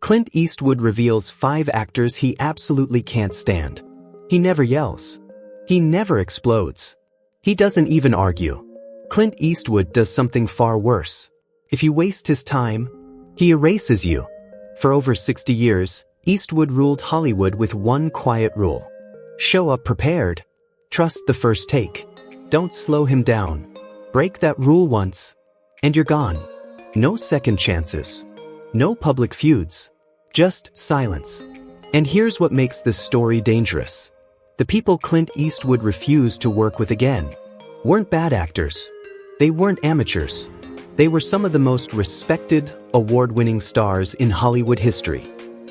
Clint Eastwood reveals 5 actors he absolutely can't stand. He never yells. He never explodes. He doesn't even argue. Clint Eastwood does something far worse. If you waste his time, he erases you. For over 60 years, Eastwood ruled Hollywood with one quiet rule. Show up prepared. Trust the first take. Don't slow him down. Break that rule once, and you're gone. No second chances. No public feuds. Just silence. And here's what makes this story dangerous. The people Clint Eastwood refused to work with again weren't bad actors. They weren't amateurs. They were some of the most respected, award-winning stars in Hollywood history.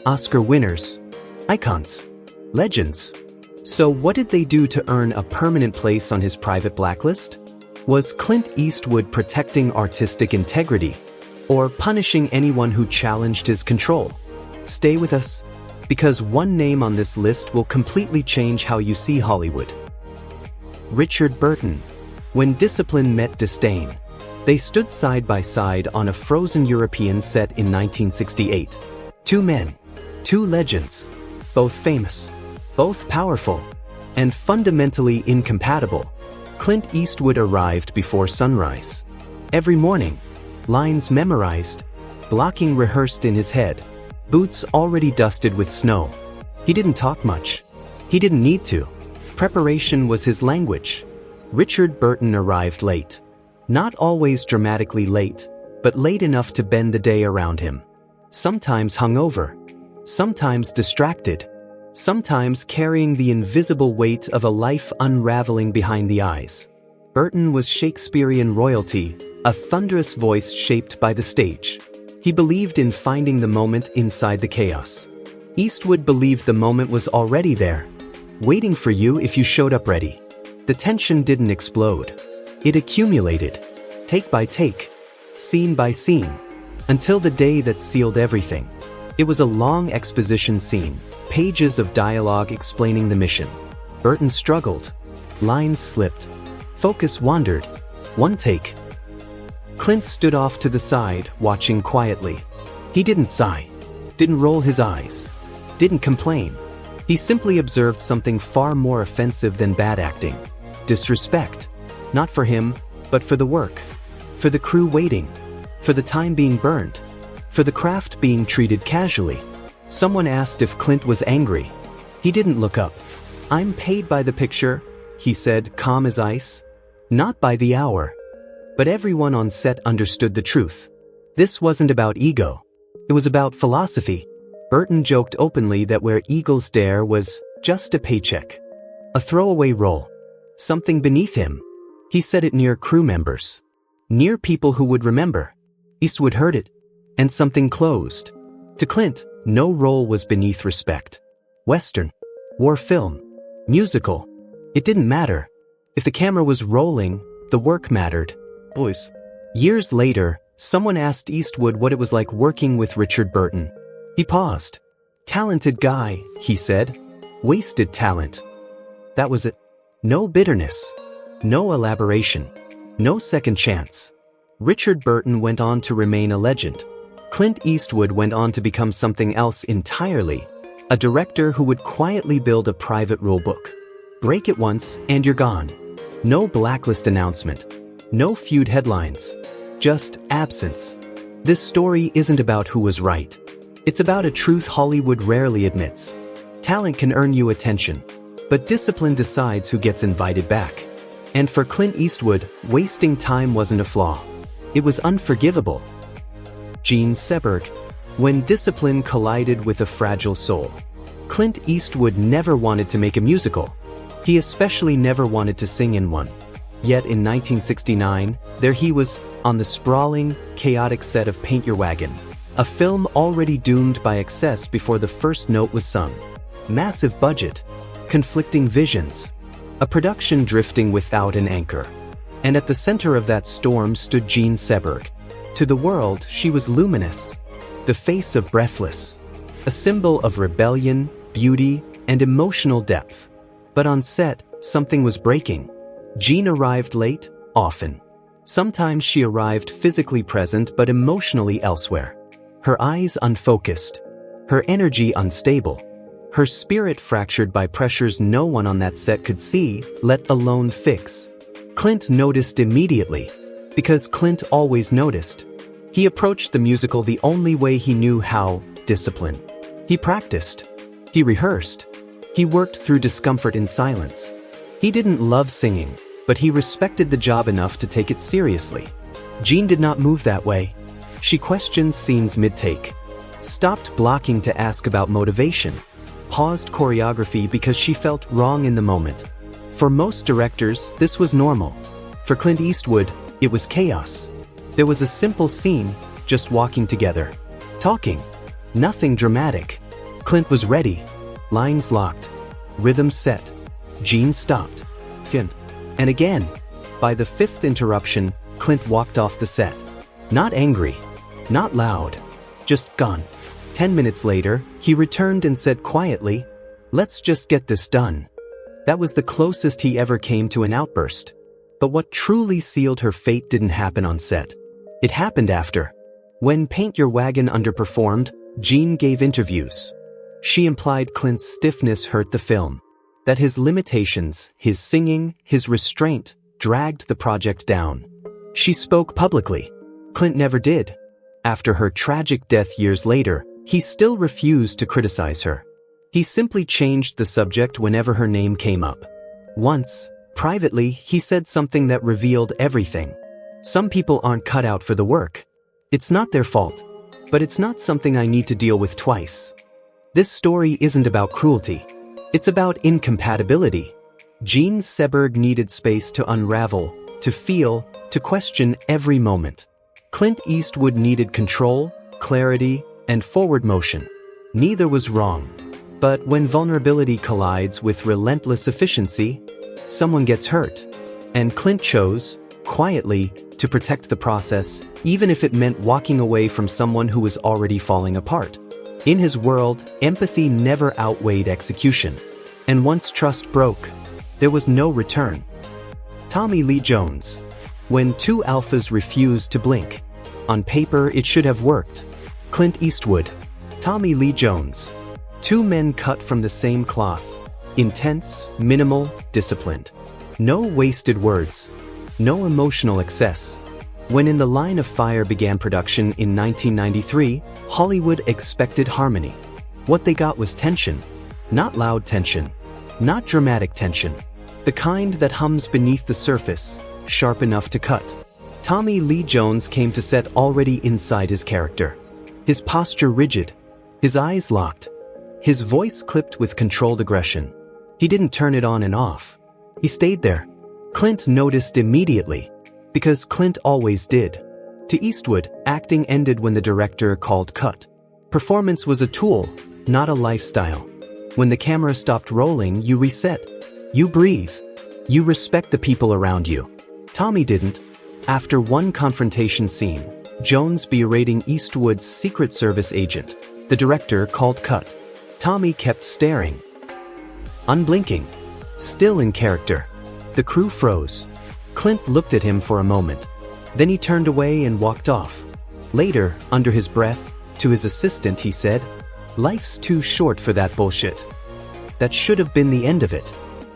Oscar winners. Icons. Legends. So what did they do to earn a permanent place on his private blacklist? Was Clint Eastwood protecting artistic integrity, or punishing anyone who challenged his control? Stay with us, because one name on this list will completely change how you see Hollywood. Richard Burton. When discipline met disdain, they stood side by side on a frozen European set in 1968. 2 men, 2 legends, both famous, both powerful, and fundamentally incompatible. Clint Eastwood arrived before sunrise. Every morning, lines memorized, blocking rehearsed in his head, boots already dusted with snow. He didn't talk much. He didn't need to. Preparation was his language. Richard Burton arrived late. Not always dramatically late, but late enough to bend the day around him. Sometimes hungover. Sometimes distracted. Sometimes carrying the invisible weight of a life unraveling behind the eyes. Burton was Shakespearean royalty, a thunderous voice shaped by the stage. He believed in finding the moment inside the chaos. Eastwood believed the moment was already there, waiting for you if you showed up ready. The tension didn't explode. It accumulated, take by take, scene by scene, until the day that sealed everything. It was a long exposition scene, pages of dialogue explaining the mission. Burton struggled. Lines slipped. Focus wandered. One take. Clint stood off to the side, watching quietly. He didn't sigh, didn't roll his eyes, didn't complain. He simply observed something far more offensive than bad acting. Disrespect. Not for him, but for the work. For the crew waiting. For the time being burned. For the craft being treated casually. Someone asked if Clint was angry. He didn't look up. "I'm paid by the picture," he said, calm as ice. "Not by the hour." But everyone on set understood the truth. This wasn't about ego. It was about philosophy. Burton joked openly that where eagles dare was just a paycheck. A throwaway role. Something beneath him. He said it near crew members. Near people who would remember. Eastwood heard it. And something closed. To Clint, no role was beneath respect. Western. War film. Musical. It didn't matter. If the camera was rolling, the work mattered. Boys. Years later, someone asked Eastwood what it was like working with Richard Burton. He paused. "Talented guy," he said. "Wasted talent." That was it. No bitterness. No elaboration. No second chance. Richard Burton went on to remain a legend. Clint Eastwood went on to become something else entirely. A director who would quietly build a private rule book. Break it once, and you're gone. No blacklist announcement. No feud headlines. Just absence. This story isn't about who was right. It's about a truth Hollywood rarely admits. Talent can earn you attention, but discipline decides who gets invited back. And for Clint Eastwood, wasting time wasn't a flaw. It was unforgivable. Gene Seberg. When discipline collided with a fragile soul. Clint Eastwood never wanted to make a musical. He especially never wanted to sing in one. Yet in 1969, there he was, on the sprawling, chaotic set of Paint Your Wagon, a film already doomed by excess before the first note was sung. Massive budget, conflicting visions, a production drifting without an anchor. And at the center of that storm stood Gene Seberg. To the world, she was luminous, the face of Breathless, a symbol of rebellion, beauty, and emotional depth. But on set, something was breaking. Jean arrived late, often. Sometimes she arrived physically present but emotionally elsewhere. Her eyes unfocused, her energy unstable, her spirit fractured by pressures no one on that set could see, let alone fix. Clint noticed immediately, because Clint always noticed. He approached the musical the only way he knew how: discipline. He practiced. He rehearsed. He worked through discomfort in silence. He didn't love singing, but he respected the job enough to take it seriously. Jean did not move that way. She questioned scenes mid-take, stopped blocking to ask about motivation, paused choreography because she felt wrong in the moment. For most directors, this was normal. For Clint Eastwood, it was chaos. There was a simple scene, just walking together, talking. Nothing dramatic. Clint was ready. Lines locked. Rhythm set. Jean stopped. And again. By the fifth interruption, Clint walked off the set. Not angry. Not loud. Just gone. 10 minutes later, he returned and said quietly, "Let's just get this done." That was the closest he ever came to an outburst. But what truly sealed her fate didn't happen on set. It happened after. When Paint Your Wagon underperformed, Jean gave interviews. She implied Clint's stiffness hurt the film. That his limitations, his singing, his restraint, dragged the project down. She spoke publicly. Clint never did. After her tragic death years later, he still refused to criticize her. He simply changed the subject whenever her name came up. Once, privately, he said something that revealed everything. Some people aren't cut out for the work. It's not their fault. But it's not something I need to deal with twice. This story isn't about cruelty. It's about incompatibility. Jean Seberg needed space to unravel, to feel, to question every moment. Clint Eastwood needed control, clarity, and forward motion. Neither was wrong. But when vulnerability collides with relentless efficiency, someone gets hurt. And Clint chose, quietly, to protect the process, even if it meant walking away from someone who was already falling apart. In his world, empathy never outweighed execution. And once trust broke, there was no return. Tommy Lee Jones. When two alphas refused to blink. On paper, it should have worked. Clint Eastwood. Tommy Lee Jones. Two men cut from the same cloth. Intense, minimal, disciplined. No wasted words. No emotional excess. When In the Line of Fire began production in 1993, Hollywood expected harmony. What they got was tension. Not loud tension. Not dramatic tension. The kind that hums beneath the surface, sharp enough to cut. Tommy Lee Jones came to set already inside his character. His posture rigid. His eyes locked. His voice clipped with controlled aggression. He didn't turn it on and off. He stayed there. Clint noticed immediately. Because Clint always did. To Eastwood, acting ended when the director called cut. Performance was a tool, not a lifestyle. When the camera stopped rolling, you reset. You breathe. You respect the people around you. Tommy didn't. After one confrontation scene, Jones berating Eastwood's Secret Service agent, the director called cut. Tommy kept staring. Unblinking. Still in character. The crew froze. Clint looked at him for a moment. Then he turned away and walked off. Later, under his breath, to his assistant he said, "Life's too short for that bullshit." That should have been the end of it.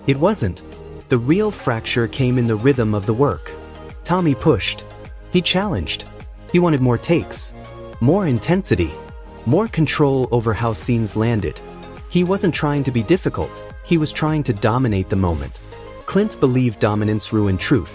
It wasn't. The real fracture came in the rhythm of the work. Tommy pushed. He challenged. He wanted more takes. More intensity. More control over how scenes landed. He wasn't trying to be difficult. He was trying to dominate the moment. Clint believed dominance ruined truth.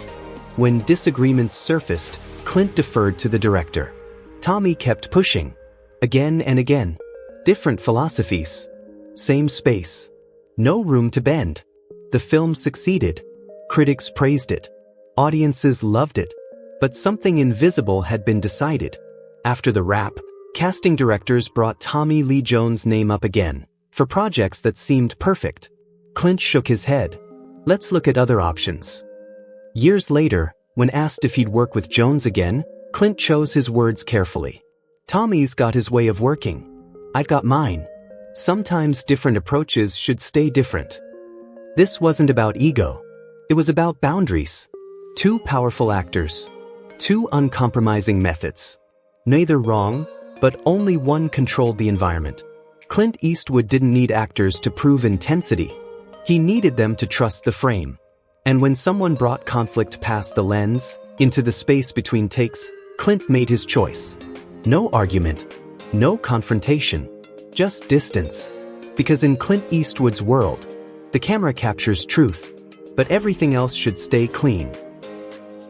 When disagreements surfaced, Clint deferred to the director. Tommy kept pushing. Again and again. Different philosophies. Same space. No room to bend. The film succeeded. Critics praised it. Audiences loved it. But something invisible had been decided. After the wrap, casting directors brought Tommy Lee Jones' name up again, for projects that seemed perfect. Clint shook his head. Let's look at other options. Years later, when asked if he'd work with Jones again, Clint chose his words carefully. Tommy's got his way of working. I've got mine. Sometimes different approaches should stay different. This wasn't about ego. It was about boundaries. Two powerful actors. Two uncompromising methods. Neither wrong, but only one controlled the environment. Clint Eastwood didn't need actors to prove intensity. He needed them to trust the frame. And when someone brought conflict past the lens, into the space between takes, Clint made his choice. No argument, no confrontation, just distance. Because in Clint Eastwood's world, the camera captures truth, but everything else should stay clean.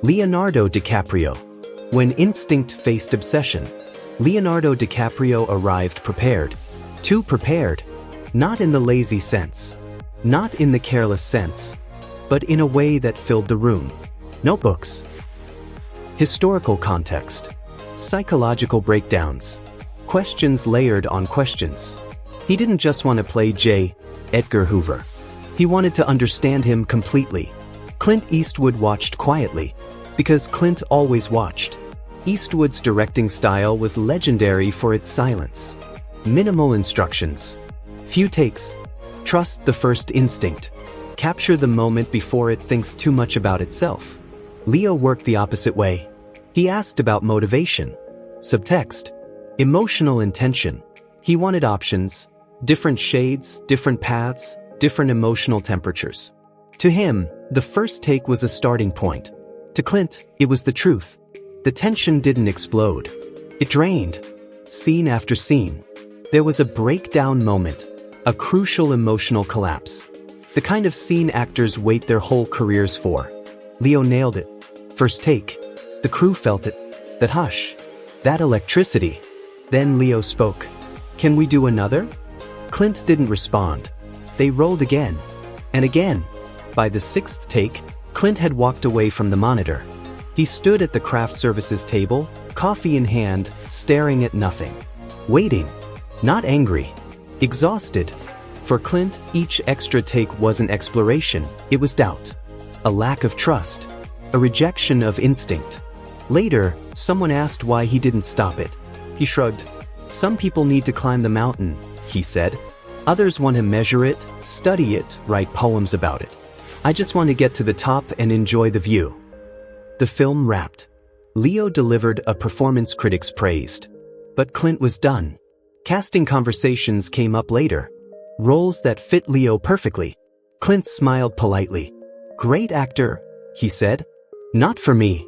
Leonardo DiCaprio. When instinct faced obsession, Leonardo DiCaprio arrived prepared. Too prepared, not in the lazy sense, not in the careless sense, but in a way that filled the room. Notebooks. Historical context. Psychological breakdowns. Questions layered on questions. He didn't just want to play J. Edgar Hoover. He wanted to understand him completely. Clint Eastwood watched quietly, because Clint always watched. Eastwood's directing style was legendary for its silence. Minimal instructions. Few takes. Trust the first instinct. Capture the moment before it thinks too much about itself. Leo worked the opposite way. He asked about motivation, subtext, emotional intention. He wanted options, different shades, different paths, different emotional temperatures. To him, the first take was a starting point. To Clint, it was the truth. The tension didn't explode. It drained. Scene after scene. There was a breakdown moment, a crucial emotional collapse. The kind of scene actors wait their whole careers for. Leo nailed it. First take. The crew felt it. That hush. That electricity. Then Leo spoke. Can we do another? Clint didn't respond. They rolled again. And again. By the sixth take, Clint had walked away from the monitor. He stood at the craft services table, coffee in hand, staring at nothing. Waiting. Not angry. Exhausted. For Clint, each extra take wasn't exploration, it was doubt. A lack of trust. A rejection of instinct. Later, someone asked why he didn't stop it. He shrugged. Some people need to climb the mountain, he said. Others want to measure it, study it, write poems about it. I just want to get to the top and enjoy the view. The film wrapped. Leo delivered a performance critics praised. But Clint was done. Casting conversations came up later. Roles that fit Leo perfectly. Clint smiled politely. Great actor, he said. Not for me.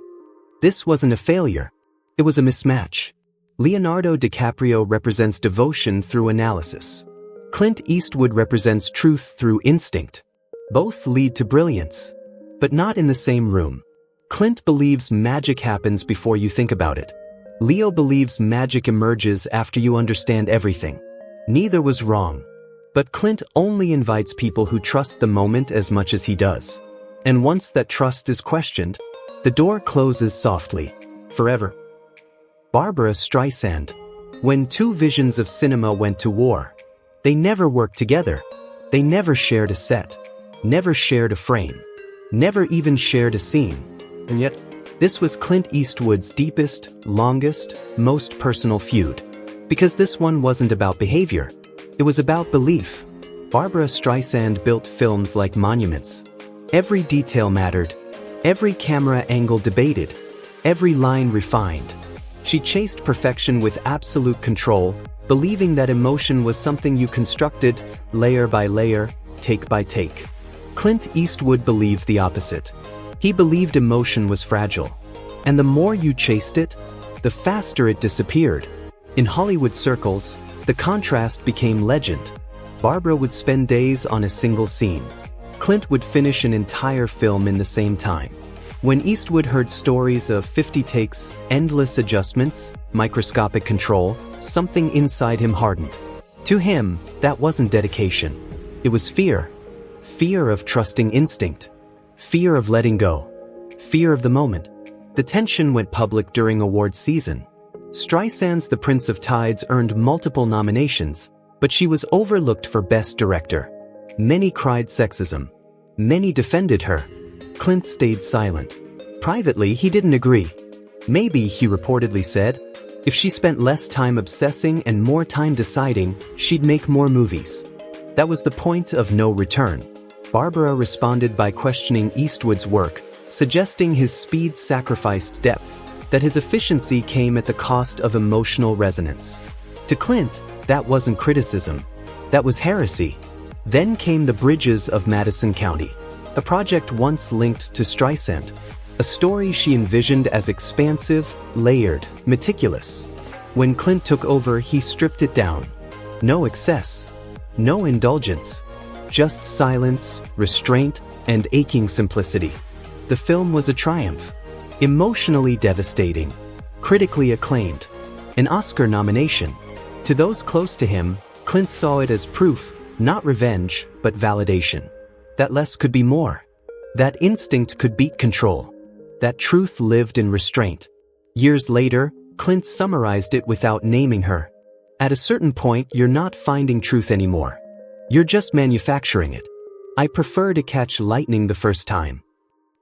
This wasn't a failure. It was a mismatch. Leonardo DiCaprio represents devotion through analysis. Clint Eastwood represents truth through instinct. Both lead to brilliance, but not in the same room. Clint believes magic happens before you think about it. Leo believes magic emerges after you understand everything. Neither was wrong. But Clint only invites people who trust the moment as much as he does. And once that trust is questioned, the door closes softly. Forever. Barbara Streisand. When two visions of cinema went to war, they never worked together. They never shared a set. Never shared a frame. Never even shared a scene. And yet, this was Clint Eastwood's deepest, longest, most personal feud. Because this one wasn't about behavior. It was about belief. Barbara Streisand built films like monuments. Every detail mattered. Every camera angle debated. Every line refined. She chased perfection with absolute control, believing that emotion was something you constructed, layer by layer, take by take. Clint Eastwood believed the opposite. He believed emotion was fragile. And the more you chased it, the faster it disappeared. In Hollywood circles, the contrast became legend. Barbara would spend days on a single scene. Clint would finish an entire film in the same time. When Eastwood heard stories of 50 takes, endless adjustments, microscopic control, something inside him hardened. To him, that wasn't dedication. It was fear. Fear of trusting instinct. Fear of letting go. Fear of the moment. The tension went public during awards season. Streisand's The Prince of Tides earned multiple nominations, but she was overlooked for Best Director. Many cried sexism. Many defended her. Clint stayed silent. Privately, he didn't agree. Maybe, he reportedly said, if she spent less time obsessing and more time deciding, she'd make more movies. That was the point of no return. Barbara responded by questioning Eastwood's work, suggesting his speed sacrificed depth, that his efficiency came at the cost of emotional resonance. To Clint, That wasn't criticism. That was heresy. Then came The Bridges of Madison County, a project once linked to Streisand, a story she envisioned as expansive, layered, meticulous. When Clint took over, he stripped it down. No excess, no indulgence, just silence, restraint, and aching simplicity. The film was a triumph, emotionally devastating, critically acclaimed, an Oscar nomination. To those close to him, Clint saw it as proof, not revenge, but validation. That less could be more. That instinct could beat control. That truth lived in restraint. Years later, Clint summarized it without naming her. At a certain point, you're not finding truth anymore. You're just manufacturing it. I prefer to catch lightning the first time.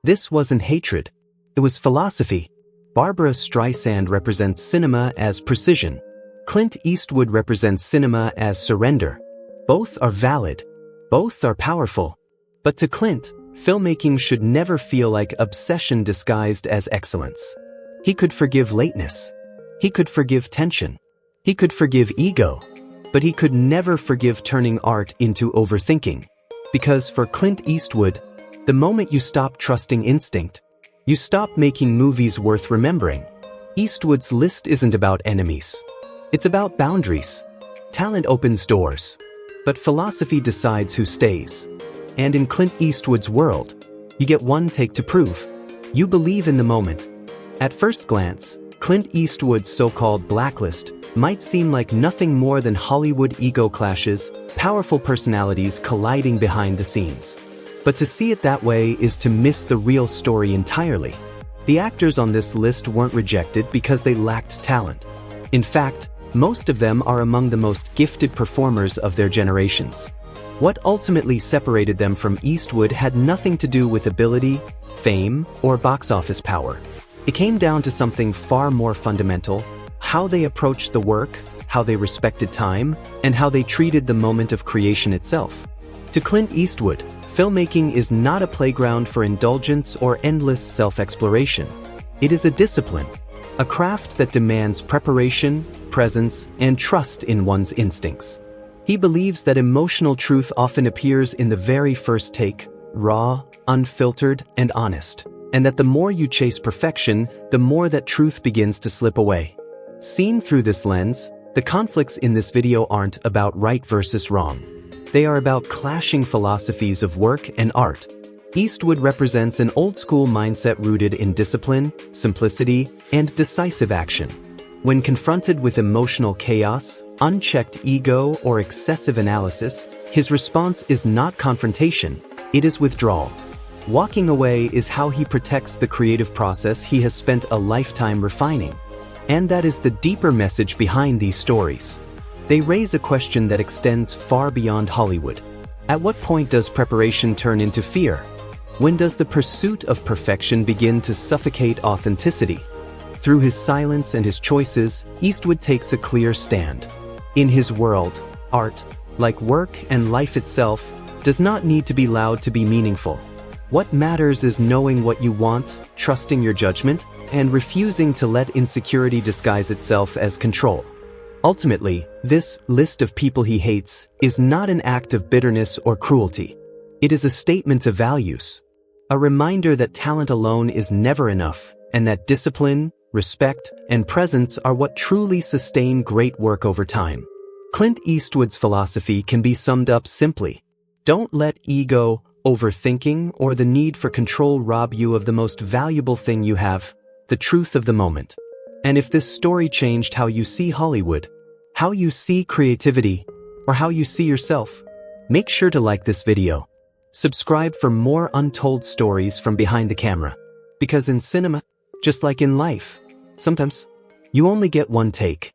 This wasn't hatred. It was philosophy. Barbara Streisand represents cinema as precision. Clint Eastwood represents cinema as surrender. Both are valid. Both are powerful. But to Clint, filmmaking should never feel like obsession disguised as excellence. He could forgive lateness. He could forgive tension. He could forgive ego. But he could never forgive turning art into overthinking. Because for Clint Eastwood, the moment you stop trusting instinct, you stop making movies worth remembering. Eastwood's list isn't about enemies. It's about boundaries. Talent opens doors. But philosophy decides who stays. And in Clint Eastwood's world, you get one take to prove. You believe in the moment. At first glance, Clint Eastwood's so-called blacklist might seem like nothing more than Hollywood ego clashes, powerful personalities colliding behind the scenes. But to see it that way is to miss the real story entirely. The actors on this list weren't rejected because they lacked talent. In fact, most of them are among the most gifted performers of their generations. What ultimately separated them from Eastwood had nothing to do with ability, fame, or box office power. It came down to something far more fundamental: how they approached the work, how they respected time, and how they treated the moment of creation itself. To Clint Eastwood, filmmaking is not a playground for indulgence or endless self-exploration. It is a discipline, a craft that demands preparation, presence, and trust in one's instincts. He believes that emotional truth often appears in the very first take, raw, unfiltered, and honest, and that the more you chase perfection, the more that truth begins to slip away. Seen through this lens, the conflicts in this video aren't about right versus wrong. They are about clashing philosophies of work and art. Eastwood represents an old-school mindset rooted in discipline, simplicity, and decisive action. When confronted with emotional chaos, unchecked ego, or excessive analysis, his response is not confrontation, it is withdrawal. Walking away is how he protects the creative process he has spent a lifetime refining. And that is the deeper message behind these stories. They raise a question that extends far beyond Hollywood. At what point does preparation turn into fear? When does the pursuit of perfection begin to suffocate authenticity? Through his silence and his choices, Eastwood takes a clear stand. In his world, art, like work and life itself, does not need to be loud to be meaningful. What matters is knowing what you want, trusting your judgment, and refusing to let insecurity disguise itself as control. Ultimately, this list of people he hates is not an act of bitterness or cruelty. It is a statement of values. A reminder that talent alone is never enough, and that discipline, respect, and presence are what truly sustain great work over time. Clint Eastwood's philosophy can be summed up simply: don't let ego, overthinking, or the need for control rob you of the most valuable thing you have, the truth of the moment. And if this story changed how you see Hollywood, how you see creativity, or how you see yourself, make sure to like this video. Subscribe for more untold stories from behind the camera. Because in cinema, just like in life, sometimes you only get one take.